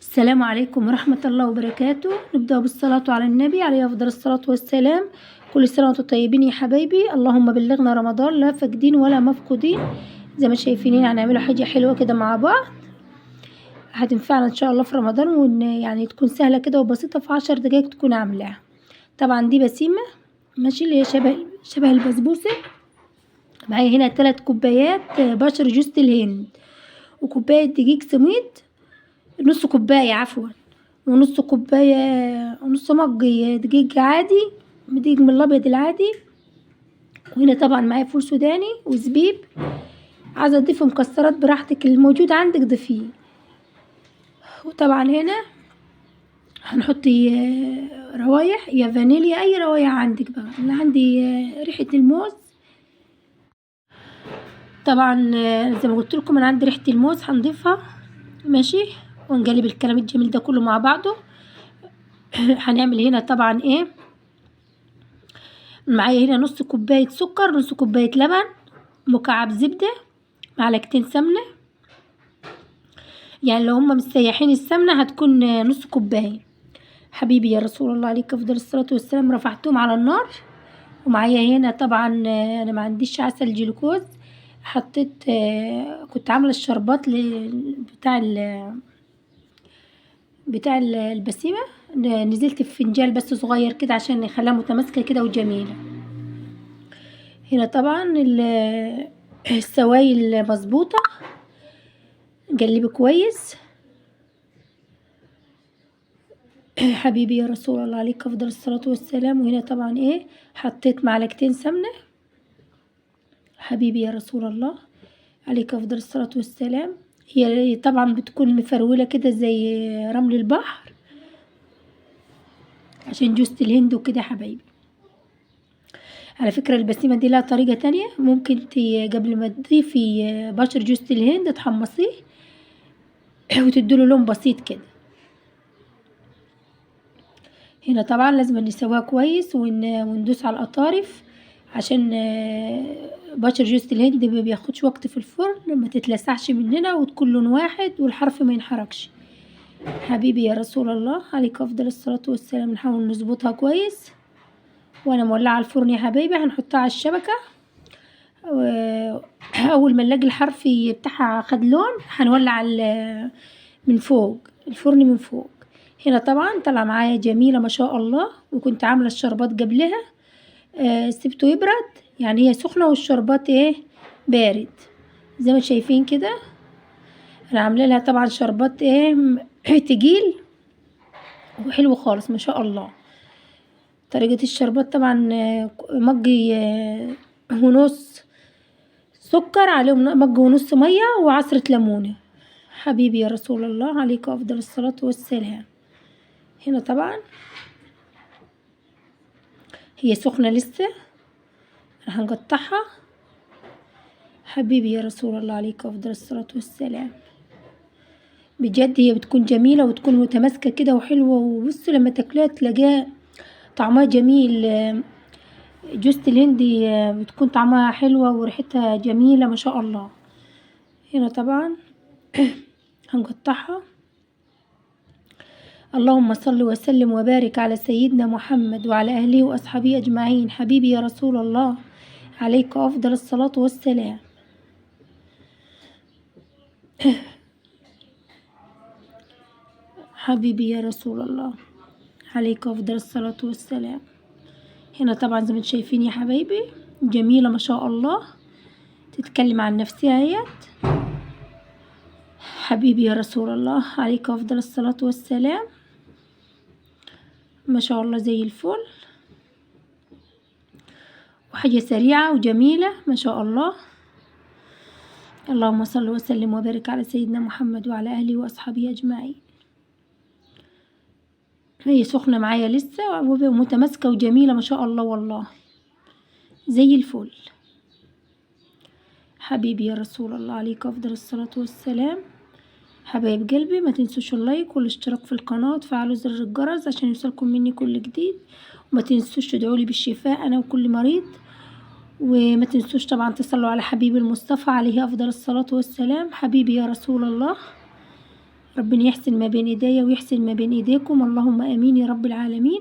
السلام عليكم ورحمة الله وبركاته. نبدأ بالصلاة على النبي عليه أفضل الصلاة والسلام. كل سنة وانتم طيبين يا حبايبي. اللهم بلغنا رمضان لا فاقدين ولا مفقودين. زي ما شايفين هنعملوا حاجة حلوة كده مع بعض هتنفعنا إن شاء الله في رمضان، يعني تكون سهلة كده وبسيطة، في 10 دقايق تكون عاملاها. طبعا دي بسيمة ماشي، اللي هي شبه البسبوسة. معايا هنا 3 كوبايات بشر جوز الهند، وكوباية دقيق سميد، نص كوباية عفوا، ونص كوباية ونص مج دقيق عادي، دقيق من الأبيض العادي. وهنا طبعا معايا فول سوداني وزبيب. عايزة تضيفي مكسرات براحتك، الموجود عندك ضيفيه. وطبعا هنا هنحط روايح يا فانيليا، اي روايح عندك بقى. اللي عندي ريحة الموز. طبعا زي ما قلت لكم انا عندي ريحة الموز هنضيفها ماشي، ونقلب الكلام الجميل ده كله مع بعضه. هنعمل هنا طبعا ايه، معايا هنا نص كوباية سكر، نص كوباية لبن، مكعب زبدة، معلقتين سمنة. يعني لو هما مسيحين السمنة هتكون نص كوباية. حبيبي يا رسول الله عليك أفضل الصلاة والسلام. رفعتهم على النار. ومعايا هنا طبعا أنا ما عنديش عسل جلوكوز، حطيت كنت عاملة الشربات بتاع البسيمة. نزلت في فنجان بس صغير كده عشان يخليها متماسكة كده وجميلة. هنا طبعا السوائل مظبوطة، نقلب كويس. حبيبي يا رسول الله عليك أفضل الصلاة والسلام. وهنا طبعا ايه، حطيت معلقتين سمنة. حبيبي يا رسول الله عليك أفضل الصلاة والسلام. هي طبعا بتكون مفرولة كده زي رمل البحر عشان جوزة الهند وكده. حبايبي على فكرة البسيمة دي لها طريقة تانية، ممكن قبل ما تضيفي بشر جوزة الهند تحمصيه وتديله لون بسيط كده. هنا طبعا لازم نسويها كويس وندوس على القطارف عشان بشر جوزة الهند ما بياخدش وقت في الفرن، ما تتلسعش مننا وتكون لون واحد والحرف ما ينحرقش. حبيبي يا رسول الله عليك افضل الصلاة والسلام. نحاول نظبطها كويس. وانا مولعة الفرن يا حبايبي، هنحطها على الشبكة. اول ما نلاقي الحرف بتاعها خد لون هنولع من فوق الفرن من فوق. هنا طبعا طلع معايا جميلة ما شاء الله. وكنت عاملة الشربات قبلها سبته يبرد، يعني هي سخنة والشربات ايه بارد. زي ما شايفين كده انا عامله لها طبعا شربات ايه تقيل وحلو خالص ما شاء الله. طريقة الشربات طبعا مج ونص سكر عليهم مج ونص مية وعصرة ليمونة. حبيبي يا رسول الله عليك أفضل الصلاة والسلام. هنا طبعا هي سخنة لسه هنقطعها. حبيبي يا رسول الله عليك أفضل الصلاة والسلام. بجد هي بتكون جميلة وتكون متماسكة كده وحلوة، وبصوا لما تاكلها تلاقيها طعمها جميل. جوزة الهندي بتكون طعمها حلوة وريحتها جميلة ما شاء الله. هنا طبعا هنقطعها. اللهم صل وسلم وبارك على سيدنا محمد وعلى أهله وأصحابه أجمعين. حبيبي يا رسول الله عليك أفضل الصلاة والسلام. حبيبي يا رسول الله عليك أفضل الصلاة والسلام. هنا طبعا زي ما انتم شايفين يا حبايبي جميلة ما شاء الله، تتكلم عن نفسها اهيت. حبيبي يا رسول الله عليك أفضل الصلاة والسلام. ما شاء الله زي الفل، وحاجة سريعة وجميلة ما شاء الله. اللهم صل وسلم وبارك على سيدنا محمد وعلى أهله وأصحابه أجمعين. هي سخنة معايا لسه ومتماسكة وجميلة ما شاء الله والله زي الفل. حبيبي يا رسول الله عليك أفضل الصلاة والسلام. حبايب قلبي ما تنسوش اللايك والاشتراك في القناة وتفعلوا زر الجرس عشان يوصلكم مني كل جديد. وما تنسوش تدعولي بالشفاء أنا وكل مريض. وما تنسوش طبعا تصلوا على حبيبي المصطفى عليه أفضل الصلاة والسلام. حبيبي يا رسول الله ربنا يحسن ما بين ايديا ويحسن ما بين ايديكم، اللهم امين يا رب العالمين.